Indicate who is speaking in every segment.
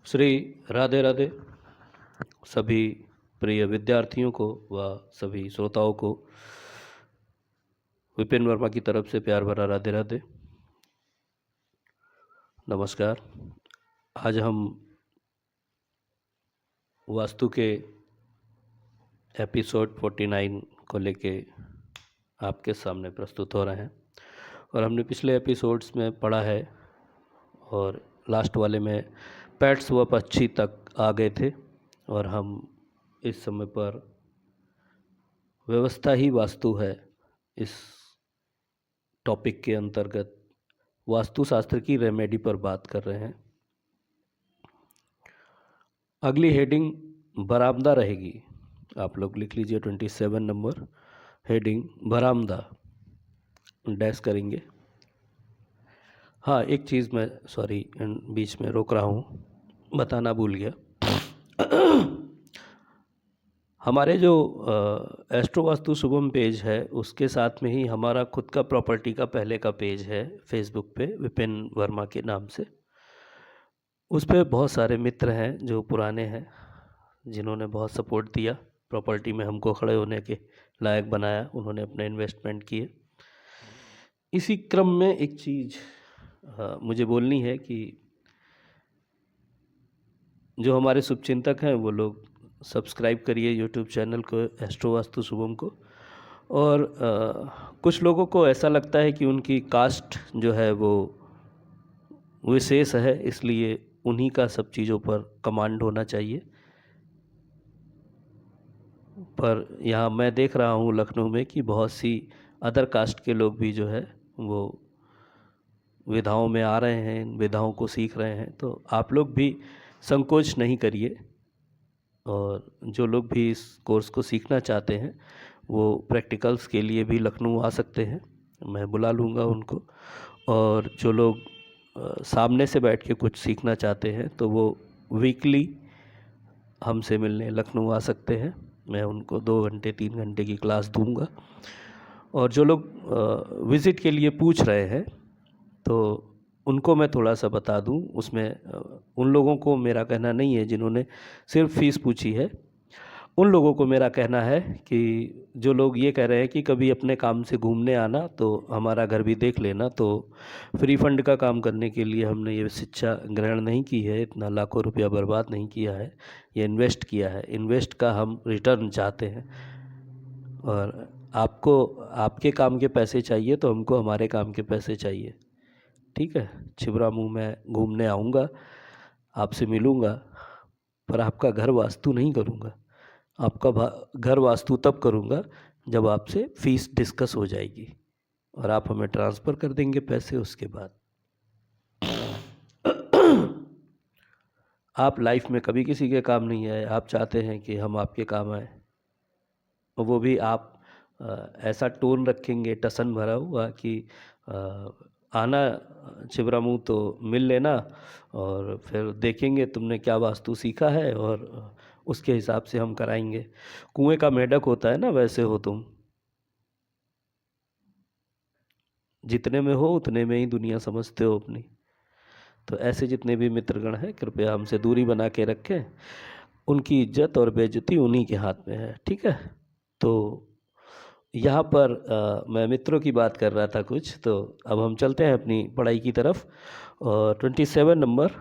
Speaker 1: श्री राधे राधे सभी प्रिय विद्यार्थियों को व सभी श्रोताओं को विपिन वर्मा की तरफ से प्यार भरा राधे राधे। नमस्कार। आज हम वास्तु के एपिसोड 49 को लेके आपके सामने प्रस्तुत हो रहे हैं और हमने पिछले एपिसोड्स में पढ़ा है और लास्ट वाले में पेट्स व पक्षी तक आ गए थे और हम इस समय पर व्यवस्था ही वास्तु है इस टॉपिक के अंतर्गत वास्तुशास्त्र की रेमेडी पर बात कर रहे हैं। अगली हेडिंग बरामदा रहेगी, आप लोग लिख लीजिए 27 नंबर हेडिंग बरामदा डैश करेंगे। हाँ, एक चीज़ मैं बीच में रोक रहा हूँ, बताना भूल गया। हमारे जो एस्ट्रो वास्तु शुभम पेज है उसके साथ में ही हमारा खुद का प्रॉपर्टी का पहले का पेज है फेसबुक पे विपिन वर्मा के नाम से। उस पर बहुत सारे मित्र हैं जो पुराने हैं, जिन्होंने बहुत सपोर्ट दिया, प्रॉपर्टी में हमको खड़े होने के लायक बनाया, उन्होंने अपने इन्वेस्टमेंट किए। इसी क्रम में एक चीज़ मुझे बोलनी है कि जो हमारे शुभचिंतक हैं वो लोग सब्सक्राइब करिए यूट्यूब चैनल को एस्ट्रो वास्तु शुभम को। और कुछ लोगों को ऐसा लगता है कि उनकी कास्ट जो है वो विशेष है, इसलिए उन्हीं का सब चीज़ों पर कमांड होना चाहिए। पर यहाँ मैं देख रहा हूँ लखनऊ में कि बहुत सी अदर कास्ट के लोग भी जो है वो विधाओं में आ रहे हैं, इन विधाओं को सीख रहे हैं। तो आप लोग भी संकोच नहीं करिए और जो लोग भी इस कोर्स को सीखना चाहते हैं वो प्रैक्टिकल्स के लिए भी लखनऊ आ सकते हैं, मैं बुला लूँगा उनको। और जो लोग सामने से बैठ के कुछ सीखना चाहते हैं तो वो वीकली हमसे मिलने लखनऊ आ सकते हैं, मैं उनको 2 घंटे 3 घंटे की क्लास दूंगा। और जो लोग विज़िट के लिए पूछ रहे हैं तो उनको मैं थोड़ा सा बता दूं, उसमें उन लोगों को मेरा कहना नहीं है जिन्होंने सिर्फ फ़ीस पूछी है। उन लोगों को मेरा कहना है कि जो लोग ये कह रहे हैं कि कभी अपने काम से घूमने आना तो हमारा घर भी देख लेना, तो फ्री फंड का काम करने के लिए हमने ये शिक्षा ग्रहण नहीं की है, इतना लाखों रुपया बर्बाद नहीं किया है, ये इन्वेस्ट किया है। इन्वेस्ट का हम रिटर्न चाहते हैं और आपको आपके काम के पैसे चाहिए तो हमको हमारे काम के पैसे चाहिए, ठीक है। छिबरा मुँह मैं घूमने आऊँगा, आपसे मिलूँगा, पर आपका घर वास्तु नहीं करूँगा। आपका घर वास्तु तब करूँगा जब आपसे फ़ीस डिस्कस हो जाएगी और आप हमें ट्रांसफ़र कर देंगे पैसे। उसके बाद आप लाइफ में कभी किसी के काम नहीं आए, आप चाहते हैं कि हम आपके काम आए, वो भी आप ऐसा टोन रखेंगे टसन भरा हुआ कि आना छिबरा मुँह तो मिल लेना और फिर देखेंगे तुमने क्या वास्तु सीखा है और उसके हिसाब से हम कराएंगे। कुएं का मेंढक होता है ना, वैसे हो तुम, जितने में हो उतने में ही दुनिया समझते हो अपनी। तो ऐसे जितने भी मित्रगण हैं कृपया हमसे दूरी बना के रखें, उनकी इज्जत और बेइज्जती उन्हीं के हाथ में है, ठीक है। तो यहाँ पर मैं मित्रों की बात कर रहा था कुछ, तो अब हम चलते हैं अपनी पढ़ाई की तरफ। और 27 नंबर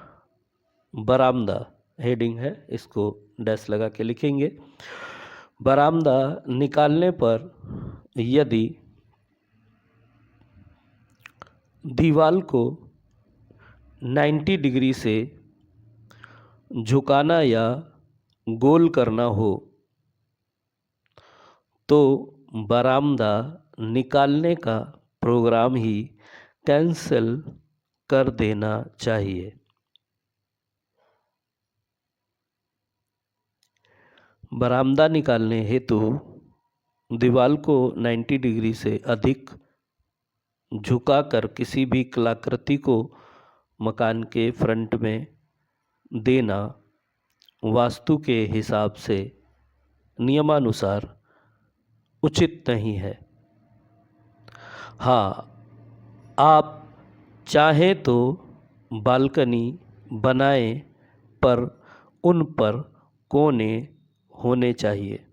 Speaker 1: बरामदा हेडिंग है, इसको डैश लगा के लिखेंगे। बरामदा निकालने पर यदि दीवाल को 90 डिग्री से झुकाना या गोल करना हो तो बरामदा निकालने का प्रोग्राम ही कैंसिल कर देना चाहिए। बरामदा निकालने हेतु दीवार को 90 डिग्री से अधिक झुकाकर किसी भी कलाकृति को मकान के फ्रंट में देना वास्तु के हिसाब से नियमानुसार उचित नहीं है। हाँ, आप चाहें तो बालकनी बनाएं पर उन पर कोने होने चाहिए।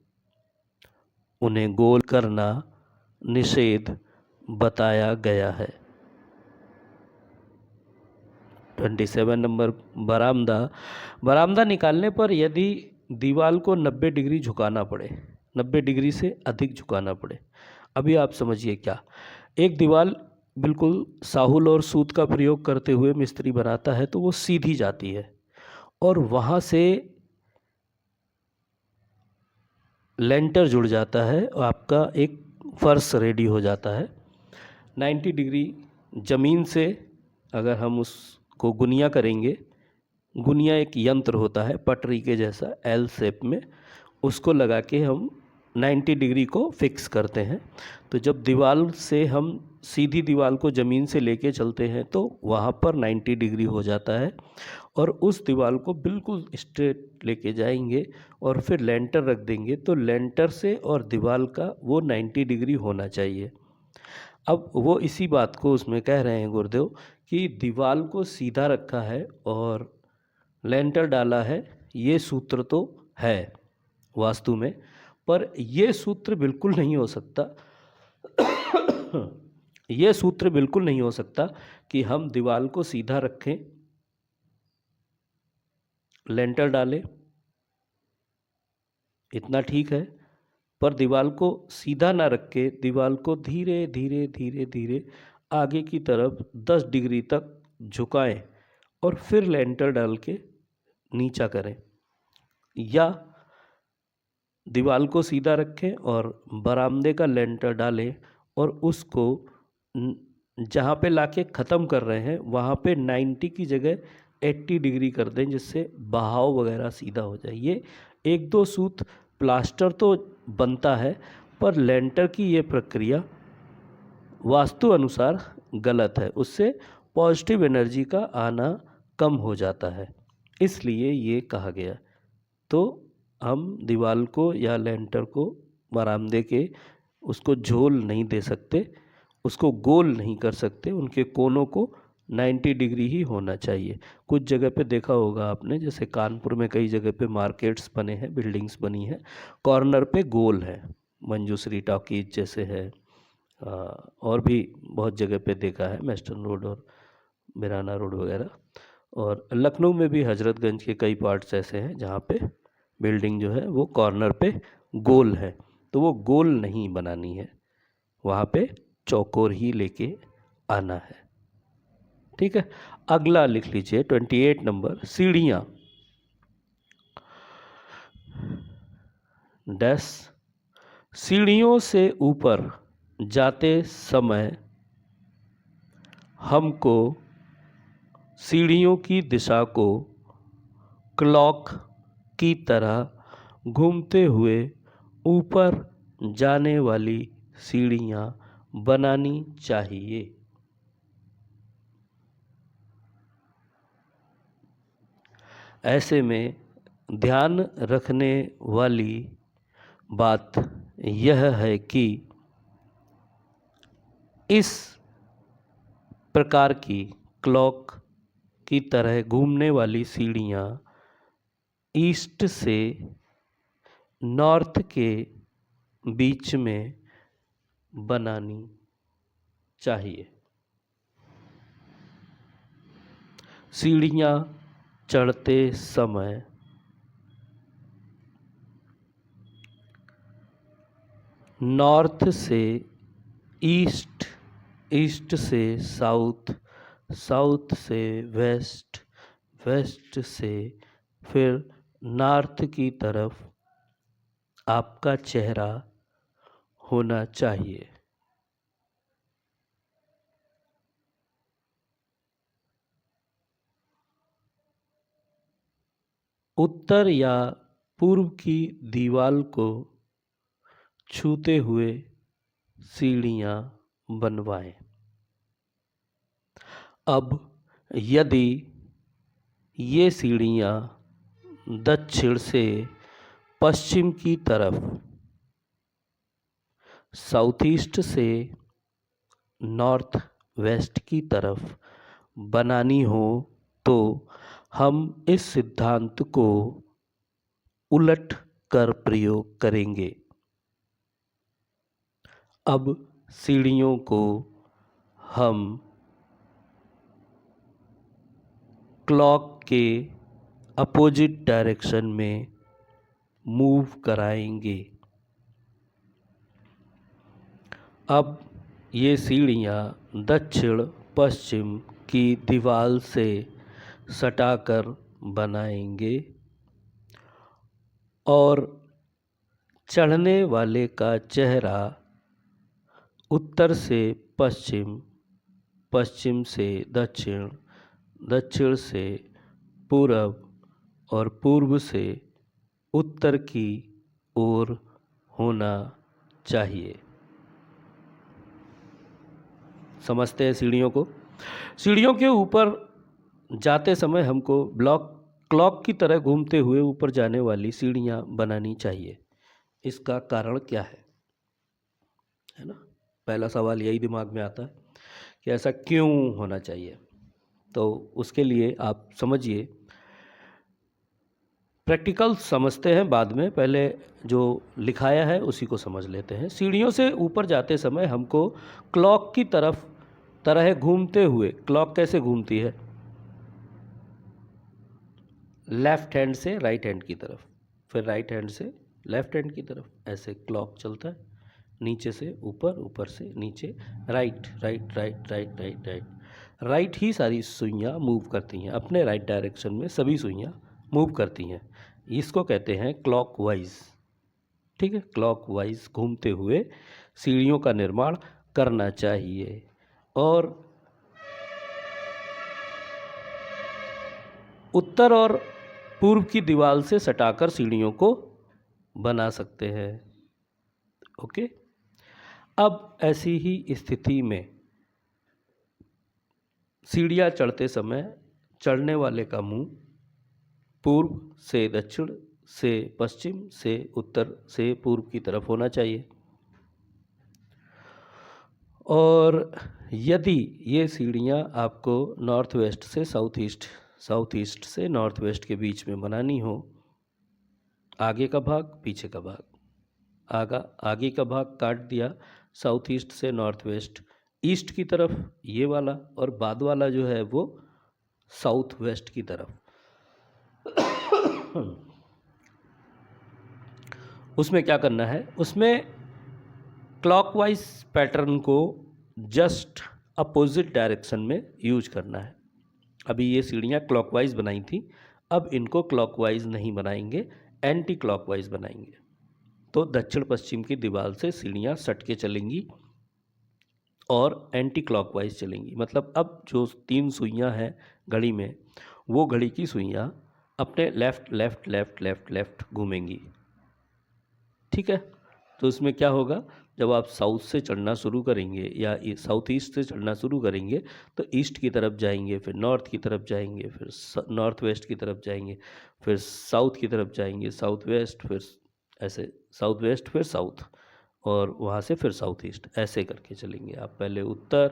Speaker 1: उन्हें गोल करना निषेध बताया गया है। 27 नंबर, बरामदा। बरामदा निकालने पर यदि दीवार को 90 डिग्री झुकाना पड़े, 90 डिग्री से अधिक झुकाना पड़े। अभी आप समझिए क्या, एक दीवार बिल्कुल साहुल और सूत का प्रयोग करते हुए मिस्त्री बनाता है तो वो सीधी जाती है और वहाँ से लेंटर जुड़ जाता है और आपका एक फर्श रेडी हो जाता है। 90 डिग्री ज़मीन से अगर हम उसको गुनिया करेंगे, गुनिया एक यंत्र होता है पटरी के जैसा एल शेप में, उसको लगा के हम 90 डिग्री को फिक्स करते हैं। तो जब दीवार से हम सीधी दीवार को ज़मीन से लेके चलते हैं तो वहाँ पर 90 डिग्री हो जाता है और उस दीवार को बिल्कुल स्ट्रेट लेके जाएंगे और फिर लेंटर रख देंगे तो लेंटर से और दीवार का वो 90 डिग्री होना चाहिए। अब वो इसी बात को उसमें कह रहे हैं गुरुदेव कि दीवार को सीधा रखा है और लेंटर डाला है, ये सूत्र तो है वास्तु में, पर ये सूत्र बिल्कुल नहीं हो सकता ये सूत्र बिल्कुल नहीं हो सकता कि हम दीवार को सीधा रखें, लेंटर डालें, इतना ठीक है, पर दीवार को सीधा ना रख के दीवार को धीरे धीरे धीरे धीरे आगे की तरफ 10 डिग्री तक झुकाएं और फिर लेंटर डाल के नीचा करें, या दीवार को सीधा रखें और बरामदे का लेंटर डालें और उसको जहाँ पे लाके ख़त्म कर रहे हैं वहाँ पे 90 की जगह 80 डिग्री कर दें जिससे बहाव वगैरह सीधा हो जाए। ये एक दो सूत प्लास्टर तो बनता है पर लेंटर की ये प्रक्रिया वास्तु अनुसार गलत है, उससे पॉजिटिव एनर्जी का आना कम हो जाता है, इसलिए ये कहा गया। तो हम दीवार को या लेंटर को बरामदे के उसको झोल नहीं दे सकते, उसको गोल नहीं कर सकते, उनके कोनों को 90 डिग्री ही होना चाहिए। कुछ जगह पे देखा होगा आपने, जैसे कानपुर में कई जगह पे मार्केट्स बने हैं, बिल्डिंग्स बनी हैं, कॉर्नर पे गोल है, मंजूश्री टॉकीज जैसे है, और भी बहुत जगह पे देखा है, वेस्टर्न रोड और बिराना रोड वगैरह। और लखनऊ में भी हजरतगंज के कई पार्ट्स ऐसे हैं जहाँ पे बिल्डिंग जो है वो कॉर्नर पे गोल है, तो वो गोल नहीं बनानी है, वहाँ पे चौकोर ही लेके आना है। ठीक है, अगला लिख लीजिए 28 नंबर, सीढ़ियाँ डैश। सीढ़ियों से ऊपर जाते समय हमको सीढ़ियों की दिशा को क्लॉक की तरह घूमते हुए ऊपर जाने वाली सीढ़ियाँ बनानी चाहिए। ऐसे में ध्यान रखने वाली बात यह है कि इस प्रकार की क्लॉक की तरह घूमने वाली सीढ़ियाँ ईस्ट से नॉर्थ के बीच में बनानी चाहिए। सीढ़ियाँ चढ़ते समय नॉर्थ से ईस्ट, ईस्ट से साउथ, साउथ से वेस्ट, वेस्ट से फिर नॉर्थ की तरफ आपका चेहरा होना चाहिए। उत्तर या पूर्व की दीवार को छूते हुए सीढ़ियाँ बनवाएं। अब यदि ये सीढ़ियाँ दक्षिण से पश्चिम की तरफ, साउथ ईस्ट से नॉर्थ वेस्ट की तरफ बनानी हो तो हम इस सिद्धांत को उलट कर प्रयोग करेंगे। अब सीढ़ियों को हम क्लॉक के अपोजिट डायरेक्शन में मूव कराएंगे। अब ये सीढ़ियाँ दक्षिण पश्चिम की दीवार से सटाकर बनाएंगे और चढ़ने वाले का चेहरा उत्तर से पश्चिम, पश्चिम से दक्षिण, दक्षिण से पूरब और पूर्व से उत्तर की ओर होना चाहिए। समझते हैं सीढ़ियों को? सीढ़ियों के ऊपर जाते समय हमको क्लॉक की तरह घूमते हुए ऊपर जाने वाली सीढ़ियाँ बनानी चाहिए। इसका कारण क्या है ना? पहला सवाल यही दिमाग में आता है कि ऐसा क्यों होना चाहिए। तो उसके लिए आप समझिए, प्रैक्टिकल समझते हैं बाद में, पहले जो लिखाया है उसी को समझ लेते हैं। सीढ़ियों से ऊपर जाते समय हमको क्लॉक की तरह घूमते हुए, क्लॉक कैसे घूमती है? लेफ्ट हैंड से राइट हैंड की तरफ, फिर राइट हैंड से लेफ्ट हैंड की तरफ, ऐसे क्लॉक चलता है। नीचे से ऊपर, ऊपर से नीचे, right right right right right right right ही सारी सुइयाँ मूव करती हैं, अपने राइट डायरेक्शन में सभी सुइयाँ मूव करती हैं। इसको कहते हैं क्लॉकवाइज। ठीक है, क्लॉकवाइज घूमते हुए सीढ़ियों का निर्माण करना चाहिए और उत्तर और पूर्व की दीवार से सटाकर सीढ़ियों को बना सकते हैं। ओके, अब ऐसी ही स्थिति में सीढ़ियाँ चढ़ते समय चढ़ने वाले का मुंह पूर्व से दक्षिण से पश्चिम से उत्तर से पूर्व की तरफ होना चाहिए। और यदि ये सीढ़ियाँ आपको नॉर्थ वेस्ट से साउथ ईस्ट से नॉर्थ वेस्ट के बीच में बनानी हो, आगे का भाग पीछे का भाग, आगे का भाग काट दिया साउथ ईस्ट से नॉर्थ वेस्ट, ईस्ट की तरफ ये वाला, और बाद वाला जो है वो साउथ वेस्ट की तरफ। उसमें क्या करना है? उसमें क्लॉकवाइज पैटर्न को जस्ट अपोजिट डायरेक्शन में यूज करना है। अभी ये सीढ़ियाँ क्लॉकवाइज बनाई थी, अब इनको क्लॉकवाइज नहीं बनाएंगे, एंटी क्लॉकवाइज बनाएंगे। तो दक्षिण पश्चिम की दीवार से सीढ़ियाँ सट के चलेंगी और एंटी क्लॉकवाइज चलेंगी। मतलब अब जो 3 सुइयाँ हैं घड़ी में, वो घड़ी की सुइयाँ अपने left left left left left घूमेंगी। ठीक है, तो उसमें क्या होगा? जब आप साउथ से चढ़ना शुरू करेंगे या साउथ ईस्ट से चढ़ना शुरू करेंगे तो ईस्ट की तरफ जाएंगे, फिर नॉर्थ की तरफ जाएंगे, फिर नॉर्थ वेस्ट की तरफ जाएंगे, फिर साउथ की तरफ जाएंगे, साउथ वेस्ट, फिर ऐसे साउथ वेस्ट, फिर साउथ, और वहाँ से फिर साउथ ईस्ट, ऐसे करके चलेंगे आप। पहले उत्तर,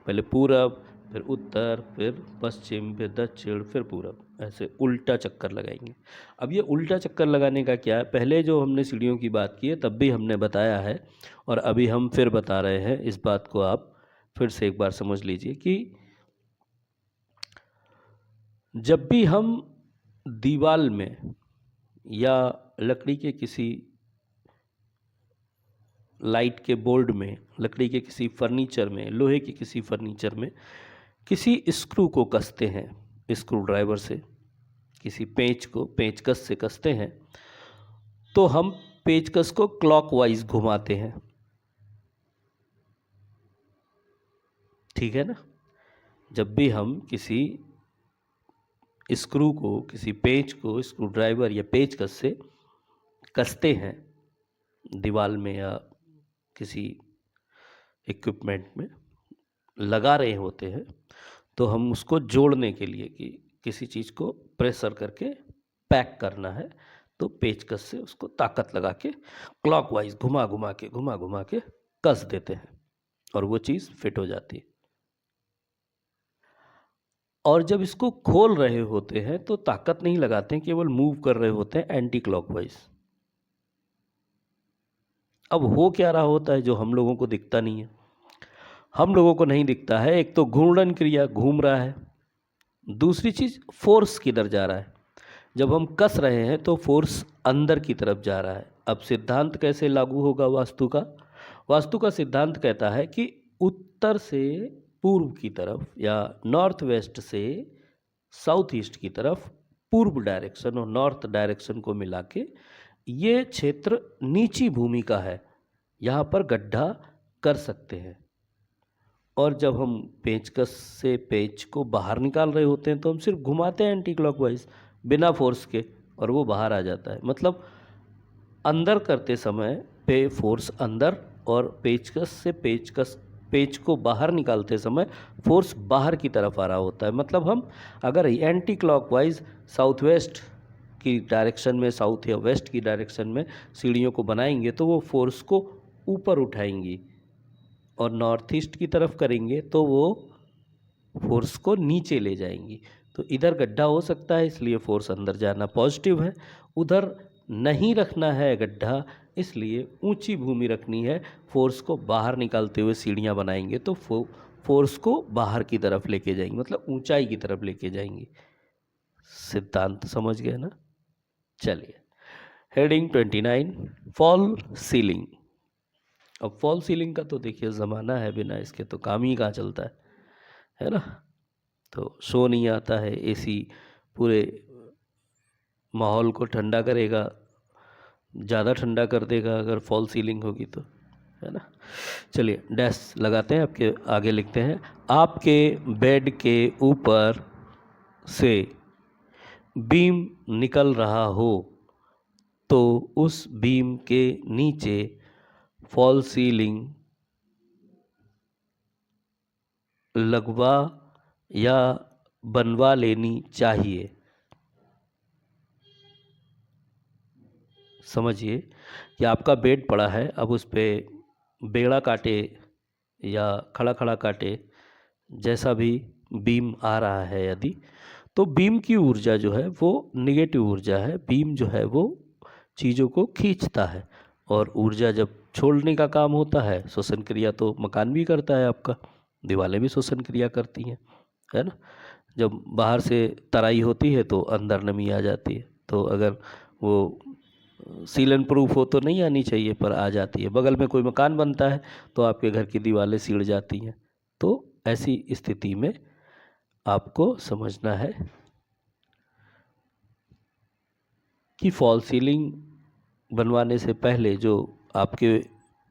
Speaker 1: पहले पूरब, फिर उत्तर, फिर पश्चिम, फिर दक्षिण, फिर पूरब, ऐसे उल्टा चक्कर लगाएंगे। अब ये उल्टा चक्कर लगाने का क्या है? पहले जो हमने सीढ़ियों की बात की है तब भी हमने बताया है और अभी हम फिर बता रहे हैं। इस बात को आप फिर से एक बार समझ लीजिए कि जब भी हम दीवार में या लकड़ी के किसी लाइट के बोर्ड में, लकड़ी के किसी फर्नीचर में, लोहे के किसी फर्नीचर में किसी स्क्रू को कसते हैं, स्क्रू ड्राइवर से किसी पेचकस से कसते हैं, तो हम पेचकस को क्लॉकवाइज घुमाते हैं। ठीक है ना? जब भी हम किसी स्क्रू को, किसी पेच को स्क्रू ड्राइवर या पेचकस से कसते हैं दीवार में या किसी इक्विपमेंट में लगा रहे होते हैं, तो हम उसको जोड़ने के लिए कि किसी चीज़ को प्रेशर करके पैक करना है, तो पेचकस से उसको ताकत लगा के क्लॉकवाइज घुमा घुमा के कस देते हैं और वो चीज़ फिट हो जाती है। और जब इसको खोल रहे होते हैं तो ताकत नहीं लगाते हैं, केवल मूव कर रहे होते हैं एंटी क्लॉकवाइज। अब हो क्या रहा होता है जो हम लोगों को दिखता नहीं है? हम लोगों को नहीं दिखता है, एक तो घूर्णन क्रिया घूम रहा है, दूसरी चीज़ फोर्स किधर जा रहा है। जब हम कस रहे हैं तो फोर्स अंदर की तरफ जा रहा है। अब सिद्धांत कैसे लागू होगा वास्तु का? वास्तु का सिद्धांत कहता है कि उत्तर से पूर्व की तरफ या नॉर्थ वेस्ट से साउथ ईस्ट की तरफ पूर्व डायरेक्शन और नॉर्थ डायरेक्शन को मिला के ये क्षेत्र नीची भूमि का है, यहाँ पर गड्ढा कर सकते हैं। और जब हम पेंचकस से पेंच को बाहर निकाल रहे होते हैं तो हम सिर्फ घुमाते हैं एंटी क्लॉकवाइज बिना फोर्स के, और वो बाहर आ जाता है। मतलब अंदर करते समय पे फोर्स अंदर, और पेंचकस से पेंच को बाहर निकालते समय फोर्स बाहर की तरफ आ रहा होता है। मतलब हम अगर एंटी क्लॉकवाइज साउथ वेस्ट की डायरेक्शन में, साउथ या वेस्ट की डायरेक्शन में सीढ़ियों को बनाएंगे तो वो फोर्स को ऊपर उठाएंगी, और नॉर्थ ईस्ट की तरफ करेंगे तो वो फोर्स को नीचे ले जाएंगी। तो इधर गड्ढा हो सकता है, इसलिए फोर्स अंदर जाना पॉजिटिव है। उधर नहीं रखना है गड्ढा, इसलिए ऊंची भूमि रखनी है, फोर्स को बाहर निकालते हुए सीढ़ियाँ बनाएंगे तो फोर्स को बाहर की तरफ लेके जाएंगे, मतलब ऊंचाई की तरफ लेके जाएंगे। सिद्धांत समझ गए ना? चलिए, हेडिंग 29, फॉल सीलिंग। अब फॉल सीलिंग का तो देखिए ज़माना है, बिना इसके तो काम ही कहाँ चलता है ना? तो शो नहीं आता है, एसी पूरे माहौल को ठंडा करेगा, ज़्यादा ठंडा कर देगा अगर फॉल सीलिंग होगी तो, है ना? चलिए डैश लगाते हैं, आपके आगे लिखते हैं, आपके बेड के ऊपर से बीम निकल रहा हो तो उस बीम के नीचे फॉल सीलिंग लगवा या बनवा लेनी चाहिए। समझिए कि आपका बेड पड़ा है, अब उस पर बेड़ा काटे या खड़ा खड़ा काटे, जैसा भी बीम आ रहा है यदि, तो बीम की ऊर्जा जो है वो निगेटिव ऊर्जा है। बीम जो है वो चीज़ों को खींचता है, और ऊर्जा जब छोड़ने का काम होता है, श्वसन क्रिया तो मकान भी करता है आपका, दीवारें भी श्वसन क्रिया करती हैं, है ना? जब बाहर से तराई होती है तो अंदर नमी आ जाती है, तो अगर वो सीलन प्रूफ हो तो नहीं आनी चाहिए पर आ जाती है। बगल में कोई मकान बनता है तो आपके घर की दीवारें सिड़ जाती हैं। तो ऐसी स्थिति में आपको समझना है कि फॉल सीलिंग बनवाने से पहले जो आपके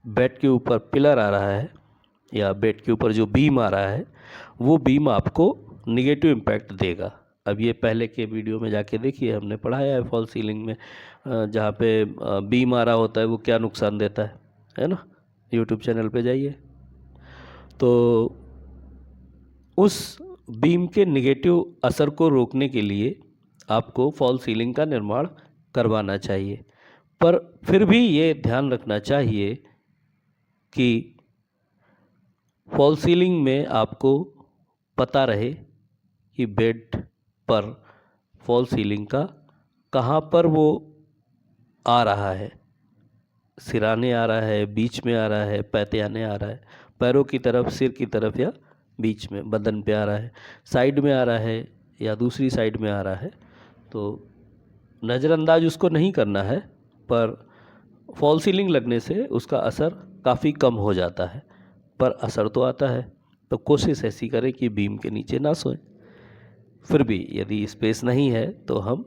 Speaker 1: बेड के ऊपर पिलर आ रहा है या बेड के ऊपर जो बीम आ रहा है, वो बीम आपको निगेटिव इम्पैक्ट देगा। अब ये पहले के वीडियो में जाके देखिए, हमने पढ़ाया है फॉल सीलिंग में जहाँ पे बीम आ रहा होता है वो क्या नुकसान देता है ना? यूट्यूब चैनल पे जाइए। तो उस बीम के निगेटिव असर को रोकने के लिए आपको फॉल सीलिंग का निर्माण करवाना चाहिए, पर फिर भी ये ध्यान रखना चाहिए कि फॉल सीलिंग में आपको पता रहे कि बेड पर फॉल सीलिंग का कहाँ पर वो आ रहा है। सिराने आ रहा है, बीच में आ रहा है, पैतियाने आ रहा है, पैरों की तरफ, सिर की तरफ, या बीच में बदन पे आ रहा है, साइड में आ रहा है या दूसरी साइड में आ रहा है। तो नज़रअंदाज उसको नहीं करना है, पर फॉल सीलिंग लगने से उसका असर काफ़ी कम हो जाता है, पर असर तो आता है। तो कोशिश ऐसी करें कि बीम के नीचे ना सोएं। फिर भी यदि स्पेस नहीं है तो हम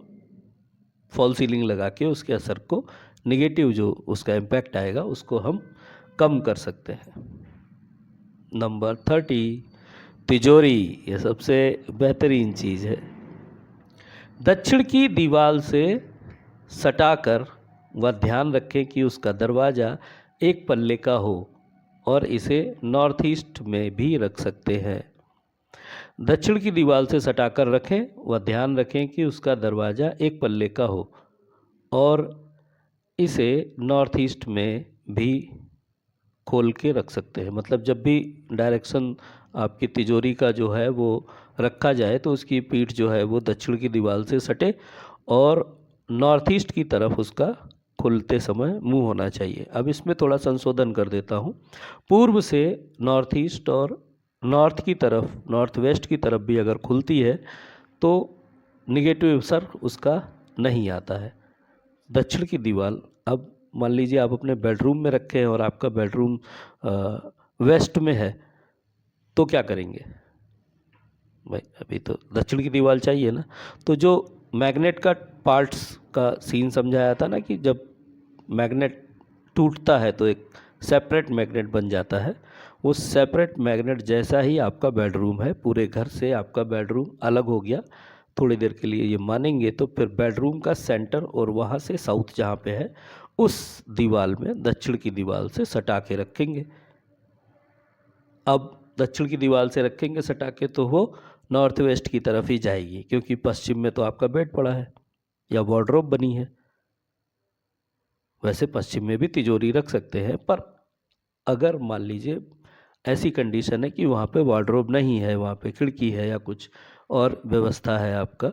Speaker 1: फॉल सीलिंग लगा के उसके असर को, निगेटिव जो उसका इम्पैक्ट आएगा उसको हम कम कर सकते हैं। नंबर 30, तिजोरी। ये सबसे बेहतरीन चीज़ है। दक्षिण की दीवार से सटाकर वह ध्यान रखें कि उसका दरवाज़ा एक पल्ले का हो, और इसे नॉर्थ ईस्ट में भी रख सकते हैं। दक्षिण की दीवार से सटाकर रखें, वह ध्यान रखें कि उसका दरवाज़ा एक पल्ले का हो, और इसे नॉर्थ ईस्ट में भी खोल के रख सकते हैं। मतलब जब भी डायरेक्शन आपकी तिजोरी का जो है वो रखा जाए तो उसकी पीठ जो है वो दक्षिण की दीवार से सटे और नॉर्थ ईस्ट की तरफ उसका खुलते समय मुंह होना चाहिए। अब इसमें थोड़ा संशोधन कर देता हूँ। पूर्व से नॉर्थ ईस्ट और नॉर्थ की तरफ, नॉर्थ वेस्ट की तरफ भी अगर खुलती है तो निगेटिव असर उसका नहीं आता है। दक्षिण की दीवार, अब मान लीजिए आप अपने बेडरूम में रखे हैं और आपका बेडरूम वेस्ट में है, तो क्या करेंगे भाई? अभी तो दक्षिण की दीवार चाहिए ना। तो जो मैग्नेट का पार्ट्स का सीन समझाया था ना कि जब मैग्नेट टूटता है तो एक सेपरेट मैग्नेट बन जाता है, वो सेपरेट मैग्नेट जैसा ही आपका बेडरूम है, पूरे घर से आपका बेडरूम अलग हो गया थोड़ी देर के लिए ये मानेंगे, तो फिर बेडरूम का सेंटर और वहाँ से साउथ जहाँ पे है उस दीवार में दक्षिण की दीवार से सटा के रखेंगे। अब दक्षिण की दीवार से रखेंगे सटा के तो वो नॉर्थ वेस्ट की तरफ ही जाएगी, क्योंकि पश्चिम में तो आपका बेड पड़ा है या वार्डरोब बनी है। वैसे पश्चिम में भी तिजोरी रख सकते हैं, पर अगर मान लीजिए ऐसी कंडीशन है कि वहाँ पे वार्डरोब नहीं है, वहाँ पे खिड़की है या कुछ और व्यवस्था है आपका,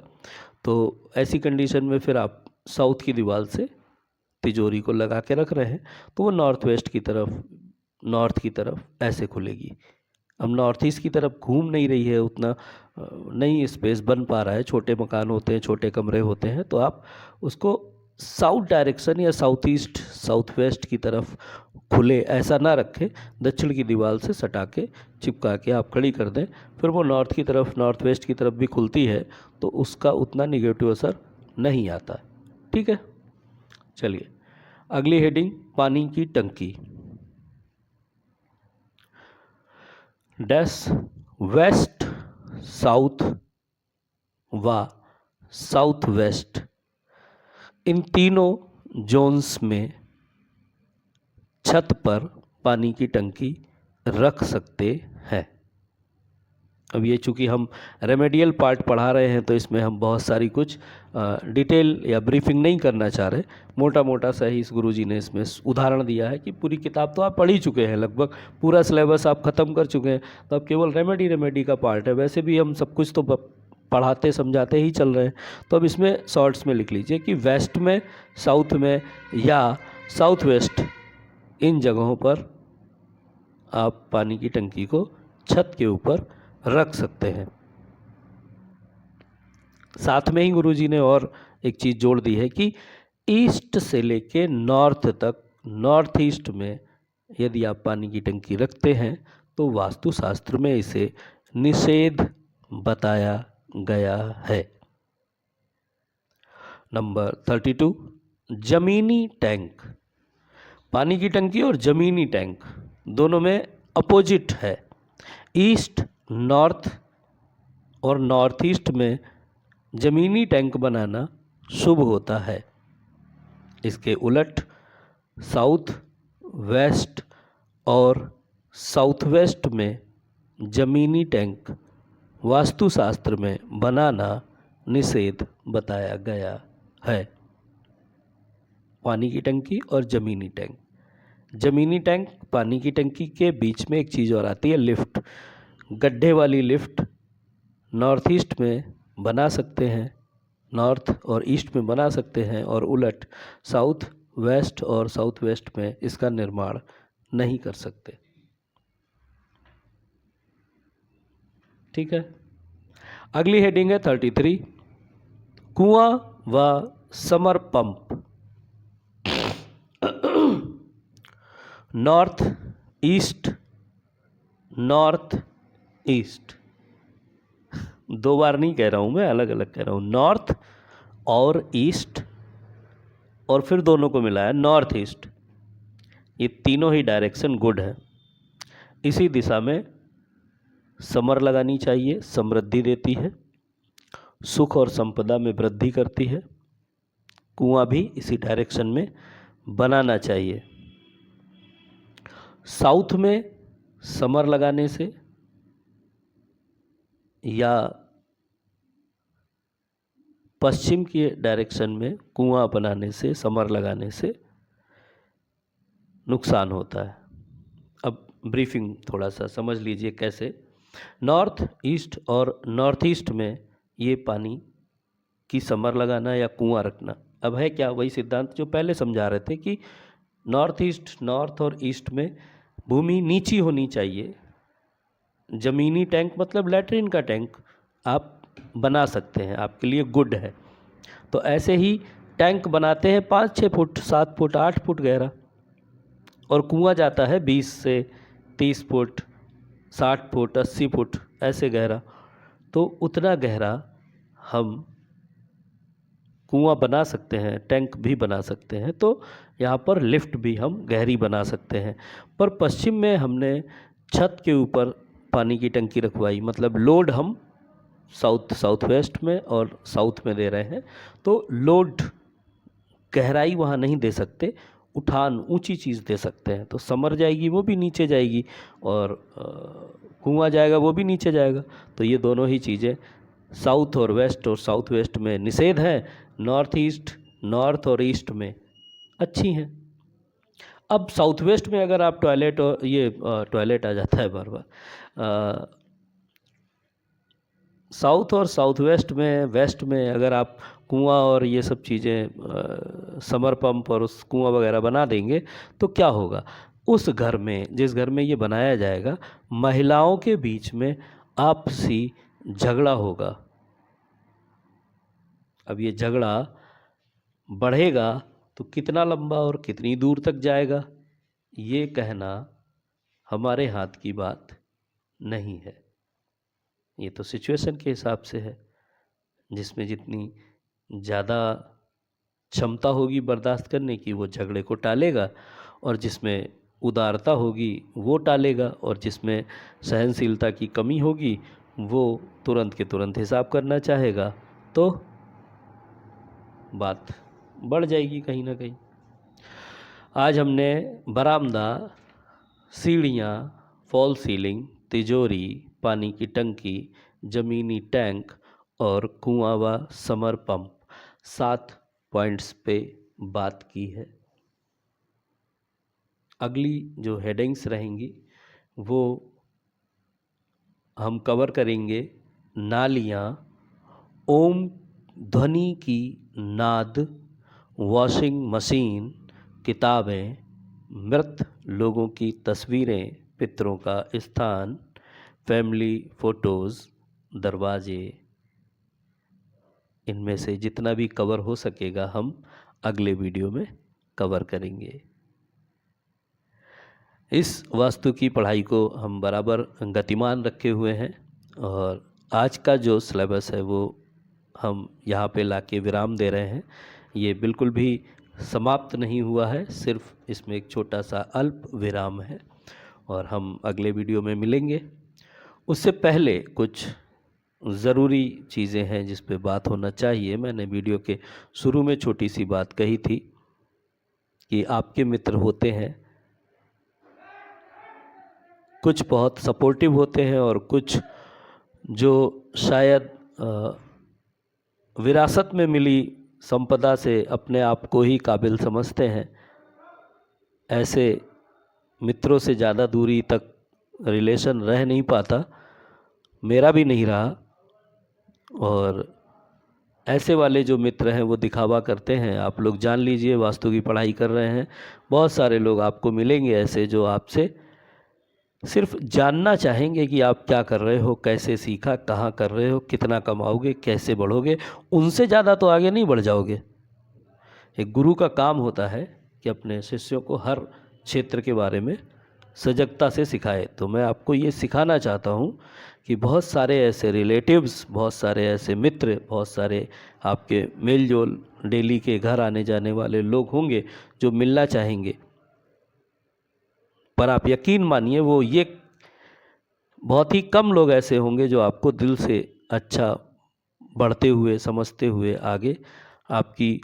Speaker 1: तो ऐसी कंडीशन में फिर आप साउथ की दीवार से तिजोरी को लगा के रख रहे हैं तो वो नॉर्थ वेस्ट की तरफ, नॉर्थ की तरफ ऐसे खुलेगी। अब नॉर्थ ईस्ट की तरफ घूम नहीं रही है, उतना नहीं स्पेस बन पा रहा है, छोटे मकान होते हैं, छोटे कमरे होते हैं, तो आप उसको साउथ डायरेक्शन या साउथ ईस्ट, साउथ वेस्ट की तरफ खुले ऐसा ना रखें, दक्षिण की दीवार से सटा के चिपका के आप खड़ी कर दें, फिर वो नॉर्थ की तरफ, नॉर्थ वेस्ट की तरफ भी खुलती है तो उसका उतना निगेटिव असर नहीं आता। ठीक है, चलिए अगली हेडिंग, पानी की टंकी। डैश वेस्ट, साउथ व साउथ वेस्ट, इन तीनों जोन्स में छत पर पानी की टंकी रख सकते हैं। अब ये चूँकि हम रेमेडियल पार्ट पढ़ा रहे हैं तो इसमें हम बहुत सारी कुछ डिटेल या ब्रीफिंग नहीं करना चाह रहे, मोटा मोटा सा ही इस गुरुजी ने इसमें उदाहरण दिया है कि पूरी किताब तो आप पढ़ ही चुके हैं, लगभग पूरा सिलेबस आप ख़त्म कर चुके हैं, तो अब केवल रेमेडी का पार्ट है। वैसे भी हम सब कुछ तो पढ़ाते समझाते ही चल रहे हैं, तो अब इसमें शॉर्ट्स में लिख लीजिए कि वेस्ट में, साउथ में या साउथ वेस्ट, इन जगहों पर आप पानी की टंकी को छत के ऊपर रख सकते हैं। साथ में ही गुरुजी ने और एक चीज़ जोड़ दी है कि ईस्ट से लेके नॉर्थ तक, नॉर्थ ईस्ट में यदि आप पानी की टंकी रखते हैं तो वास्तुशास्त्र में इसे निषेध बताया गया है। नंबर 32, जमीनी टैंक। पानी की टंकी और जमीनी टैंक दोनों में अपोजिट है। ईस्ट, नॉर्थ और नॉर्थ ईस्ट में जमीनी टैंक बनाना शुभ होता है। इसके उलट साउथ, वेस्ट और साउथ वेस्ट में जमीनी टैंक वास्तुशास्त्र में बनाना निषेध बताया गया है। पानी की टंकी और ज़मीनी टैंक। ज़मीनी टैंक, पानी की टंकी के बीच में एक चीज़ और आती है, लिफ्ट। गड्ढे वाली लिफ्ट नॉर्थ ईस्ट में बना सकते हैं, नॉर्थ और ईस्ट में बना सकते हैं, और उलट साउथ वेस्ट और साउथ वेस्ट में इसका निर्माण नहीं कर सकते। ठीक है, अगली हेडिंग है 33, कुआं व summer pump. North east, north east, दो बार नहीं कह रहा हूँ मैं, अलग अलग कह रहा हूँ। नॉर्थ और ईस्ट और फिर दोनों को मिलाया नॉर्थ ईस्ट, ये तीनों ही डायरेक्शन गुड है। इसी दिशा में समर लगानी चाहिए, समृद्धि देती है, सुख और संपदा में वृद्धि करती है। कुआं भी इसी डायरेक्शन में बनाना चाहिए। साउथ में समर लगाने से या पश्चिम के डायरेक्शन में कुआं बनाने से, समर लगाने से नुकसान होता है। अब ब्रीफिंग थोड़ा सा समझ लीजिए कैसे। नॉर्थ ईस्ट और नॉर्थ ईस्ट में ये पानी की समर लगाना या कुआं रखना। अब है क्या, वही सिद्धांत जो पहले समझा रहे थे कि नॉर्थ ईस्ट, नॉर्थ और ईस्ट में भूमि नीची होनी चाहिए। ज़मीनी टैंक मतलब लैट्रिन का टैंक आप बना सकते हैं, आपके लिए गुड है। तो ऐसे ही टैंक बनाते हैं 5-6 फुट, 7 फुट, 8 फुट गहरा, और कुआं जाता है 20 से 30 फुट, 60 फुट, 80 फुट ऐसे गहरा। तो उतना गहरा हम कुआं बना सकते हैं, टैंक भी बना सकते हैं। तो यहाँ पर लिफ्ट भी हम गहरी बना सकते हैं। पर पश्चिम में हमने छत के ऊपर पानी की टंकी रखवाई, मतलब लोड हम साउथ वेस्ट में और साउथ में दे रहे हैं। तो लोड गहराई वहाँ नहीं दे सकते, उठान ऊंची चीज़ दे सकते हैं। तो समर जाएगी वो भी नीचे जाएगी, और कुआं जाएगा वो भी नीचे जाएगा। तो ये दोनों ही चीज़ें साउथ और वेस्ट में निषेध है, नॉर्थ ईस्ट, नॉर्थ और ईस्ट में अच्छी हैं। अब साउथ वेस्ट में अगर आप टॉयलेट, और ये टॉयलेट आ जाता है बार बार, साउथ और साउथ वेस्ट में अगर आप कुआं और ये सब चीज़ें, समर पंप और उस कुआं वगैरह बना देंगे तो क्या होगा, उस घर में, जिस घर में ये बनाया जाएगा, महिलाओं के बीच में आपसी झगड़ा होगा। अब ये झगड़ा बढ़ेगा तो कितना लंबा और कितनी दूर तक जाएगा, ये कहना हमारे हाथ की बात नहीं है। ये तो सिचुएशन के हिसाब से है, जिसमें जितनी ज़्यादा क्षमता होगी बर्दाश्त करने की वो झगड़े को टालेगा, और जिसमें उदारता होगी वो टालेगा, और जिसमें सहनशीलता की कमी होगी वो तुरंत के तुरंत हिसाब करना चाहेगा। तो बात बढ़ जाएगी कहीं ना कहीं। आज हमने बरामदा, सीढ़ियाँ, फॉल सीलिंग, तिजोरी, पानी की टंकी, ज़मीनी टैंक और कुआं व समर पंप 7 पॉइंट्स पे बात की है। अगली जो हेडिंग्स रहेंगी वो हम कवर करेंगे नालियाँ, ओम ध्वनि की नाद, वॉशिंग मशीन, किताबें, मृत लोगों की तस्वीरें, पितरों का स्थान, फैमिली फ़ोटोज़, दरवाजे। इनमें से जितना भी कवर हो सकेगा हम अगले वीडियो में कवर करेंगे। इस वास्तु की पढ़ाई को हम बराबर गतिमान रखे हुए हैं, और आज का जो सिलेबस है वो हम यहाँ पे लाके विराम दे रहे हैं। ये बिल्कुल भी समाप्त नहीं हुआ है, सिर्फ इसमें एक छोटा सा अल्प विराम है, और हम अगले वीडियो में मिलेंगे। उससे पहले कुछ ज़रूरी चीज़ें हैं जिस पे बात होना चाहिए। मैंने वीडियो के शुरू में छोटी सी बात कही थी कि आपके मित्र होते हैं, कुछ बहुत सपोर्टिव होते हैं और कुछ जो शायद विरासत में मिली संपदा से अपने आप को ही काबिल समझते हैं। ऐसे मित्रों से ज़्यादा दूरी तक रिलेशन रह नहीं पाता, मेरा भी नहीं रहा। और ऐसे वाले जो मित्र हैं वो दिखावा करते हैं। आप लोग जान लीजिए, वास्तु की पढ़ाई कर रहे हैं, बहुत सारे लोग आपको मिलेंगे ऐसे जो आपसे सिर्फ जानना चाहेंगे कि आप क्या कर रहे हो, कैसे सीखा, कहाँ कर रहे हो, कितना कमाओगे, कैसे बढ़ोगे। उनसे ज़्यादा तो आगे नहीं बढ़ जाओगे। एक गुरु का काम होता है कि अपने शिष्यों को हर क्षेत्र के बारे में सजगता से सिखाए। तो मैं आपको ये सिखाना चाहता हूँ कि बहुत सारे ऐसे रिलेटिव्स, बहुत सारे ऐसे मित्र, बहुत सारे आपके मेल जोल डेली के घर आने जाने वाले लोग होंगे जो मिलना चाहेंगे। पर आप यकीन मानिए वो ये बहुत ही कम लोग ऐसे होंगे जो आपको दिल से अच्छा बढ़ते हुए, समझते हुए आगे आपकी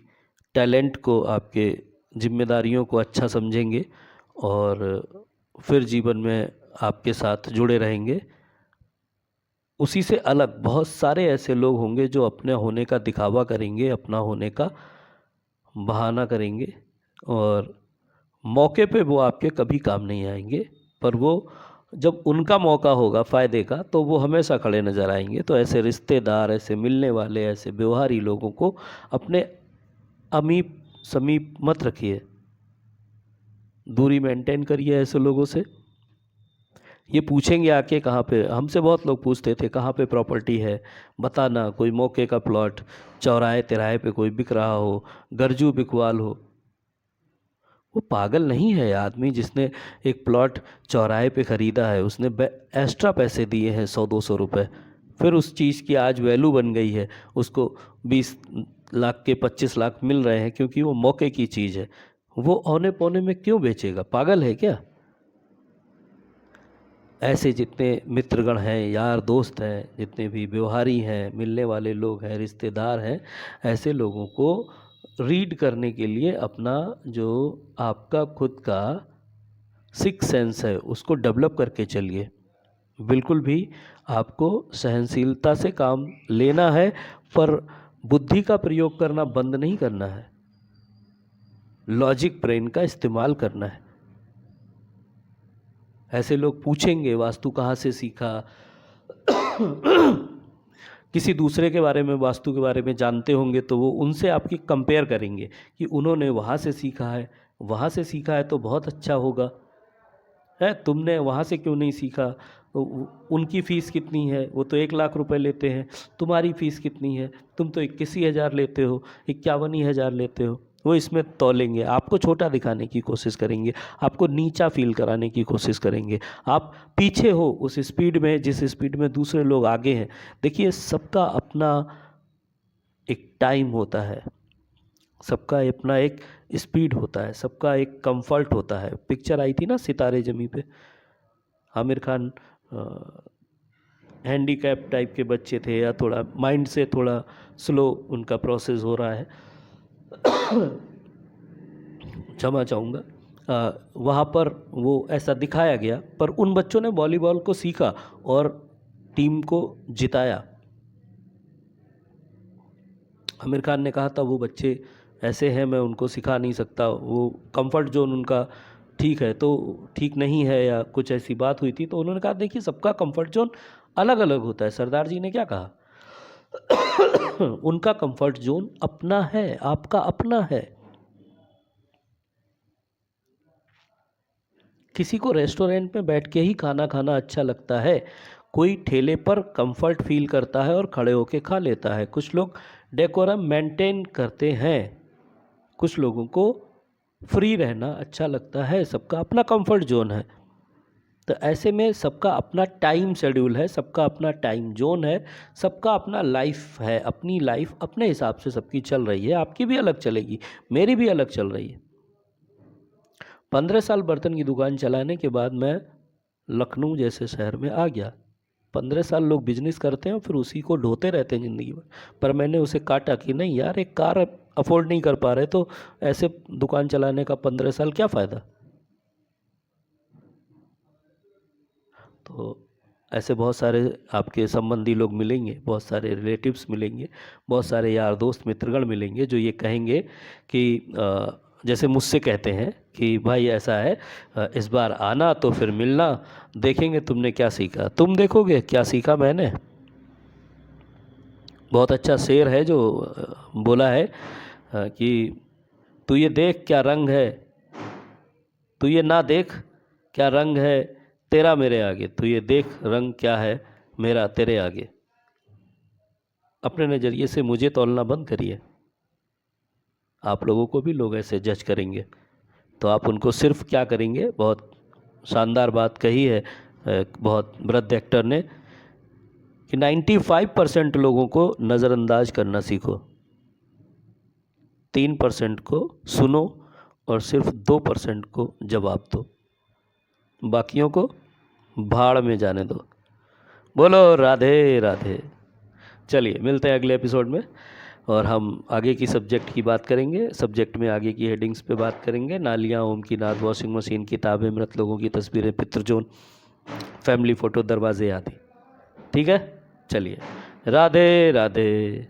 Speaker 1: टैलेंट को, आपके जिम्मेदारियों को अच्छा समझेंगे और फिर जीवन में आपके साथ जुड़े रहेंगे। उसी से अलग बहुत सारे ऐसे लोग होंगे जो अपने होने का दिखावा करेंगे, अपना होने का बहाना करेंगे, और मौके पे वो आपके कभी काम नहीं आएंगे, पर वो जब उनका मौका होगा फ़ायदे का तो वो हमेशा खड़े नज़र आएंगे। तो ऐसे रिश्तेदार, ऐसे मिलने वाले, ऐसे व्यवहारी लोगों को अपने अमीप समीप मत रखिए, दूरी मेंटेन करिए ऐसे लोगों से। ये पूछेंगे आके कहाँ पे, हमसे बहुत लोग पूछते थे कहाँ पे प्रॉपर्टी है, बताना, कोई मौके का प्लॉट चौराहे तिराहे पे कोई बिक रहा हो, गरजू बिकवाल हो। वो पागल नहीं है आदमी जिसने एक प्लॉट चौराहे पे ख़रीदा है, उसने एक्स्ट्रा पैसे दिए हैं 100-200 रुपए, फिर उस चीज़ की आज वैल्यू बन गई है, उसको 20 लाख के 25 लाख मिल रहे हैं क्योंकि वो मौके की चीज़ है। वो औने पौने में क्यों बेचेगा? पागल है क्या? ऐसे जितने मित्रगण हैं, यार दोस्त हैं, जितने भी व्यवहारी हैं, मिलने वाले लोग हैं, रिश्तेदार हैं, ऐसे लोगों को रीड करने के लिए अपना जो आपका खुद का सिक्स सेंस है उसको डेवलप करके चलिए। बिल्कुल भी आपको सहनशीलता से काम लेना है, पर बुद्धि का प्रयोग करना बंद नहीं करना है, लॉजिक ब्रेन का इस्तेमाल करना है। ऐसे लोग पूछेंगे वास्तु कहाँ से सीखा, किसी दूसरे के बारे में, वास्तु के बारे में जानते होंगे तो वो उनसे आपकी कंपेयर करेंगे कि उन्होंने वहाँ से सीखा है, वहाँ से सीखा है तो बहुत अच्छा होगा, है तुमने वहाँ से क्यों नहीं सीखा? तो उनकी फ़ीस कितनी है? वो तो 1 लाख रुपए लेते हैं, तुम्हारी फ़ीस कितनी है? तुम तो 81,000 लेते हो, 51,000 लेते हो। वो इसमें तौलेंगे, आपको छोटा दिखाने की कोशिश करेंगे, आपको नीचा फील कराने की कोशिश करेंगे। आप पीछे हो उस स्पीड में जिस स्पीड में दूसरे लोग आगे हैं। देखिए, सबका अपना एक टाइम होता है, सबका अपना एक स्पीड होता है, सबका एक कंफर्ट होता है। पिक्चर आई थी ना सितारे ज़मीं पे, आमिर खान हैंडीकैप टाइप के बच्चे थे या थोड़ा माइंड से थोड़ा स्लो उनका प्रोसेस हो रहा है, क्षमा चाहूँगा। वहाँ पर वो ऐसा दिखाया गया, पर उन बच्चों ने वॉलीबॉल को सीखा और टीम को जिताया। आमिर खान ने कहा था वो बच्चे ऐसे हैं, मैं उनको सिखा नहीं सकता, वो कंफर्ट जोन उनका ठीक है तो ठीक नहीं है, या कुछ ऐसी बात हुई थी। तो उन्होंने कहा देखिए सबका कंफर्ट जोन अलग अलग होता है। सरदार जी ने क्या कहा? उनका कंफर्ट जोन अपना है, आपका अपना है। किसी को रेस्टोरेंट में बैठ के ही खाना खाना अच्छा लगता है, कोई ठेले पर कंफर्ट फील करता है और खड़े होके खा लेता है, कुछ लोग डेकोरम मेंटेन करते हैं, कुछ लोगों को फ्री रहना अच्छा लगता है, सबका अपना कंफर्ट जोन है। तो ऐसे में सबका अपना टाइम शेड्यूल है, सबका अपना टाइम जोन है, सबका अपना लाइफ है, अपनी लाइफ अपने हिसाब से सबकी चल रही है। आपकी भी अलग चलेगी, मेरी भी अलग चल रही है। 15 साल बर्तन की दुकान चलाने के बाद मैं लखनऊ जैसे शहर में आ गया। 15 साल लोग बिजनेस करते हैं फिर उसी को ढोते रहते हैं ज़िंदगी में, पर मैंने उसे काटा कि नहीं यार, एक कार अफोर्ड नहीं कर पा रहे तो ऐसे दुकान चलाने का 15 साल क्या फ़ायदा। तो ऐसे बहुत सारे आपके संबंधी लोग मिलेंगे, बहुत सारे रिलेटिव्स मिलेंगे, बहुत सारे यार दोस्त मित्रगण मिलेंगे जो ये कहेंगे कि जैसे मुझसे कहते हैं कि भाई ऐसा है, इस बार आना तो फिर मिलना, देखेंगे तुमने क्या सीखा। तुम देखोगे क्या सीखा मैंने। बहुत अच्छा शेर है जो बोला है कि तू ये देख क्या रंग है, तू ये ना देख क्या रंग है तेरा मेरे आगे, तू ये देख रंग क्या है मेरा तेरे आगे। अपने नज़रिए से मुझे तौलना बंद करिए। आप लोगों को भी लोग ऐसे जज करेंगे तो आप उनको सिर्फ क्या करेंगे, बहुत शानदार बात कही है बहुत वृद्ध एक्टर ने कि 95% लोगों को नज़रअंदाज करना सीखो, 3% को सुनो और सिर्फ 2% को जवाब दो, बाकियों को भाड़ में जाने दो। बोलो राधे राधे। चलिए मिलते हैं अगले एपिसोड में और हम आगे की सब्जेक्ट की बात करेंगे। सब्जेक्ट में आगे की हेडिंग्स पे बात करेंगे। नालियाँ, ओम की नाद, वॉशिंग मशीन, किताबें, मृत लोगों की तस्वीरें, पितृजोन, फैमिली फ़ोटो, दरवाजे आदि। ठीक है, चलिए राधे राधे।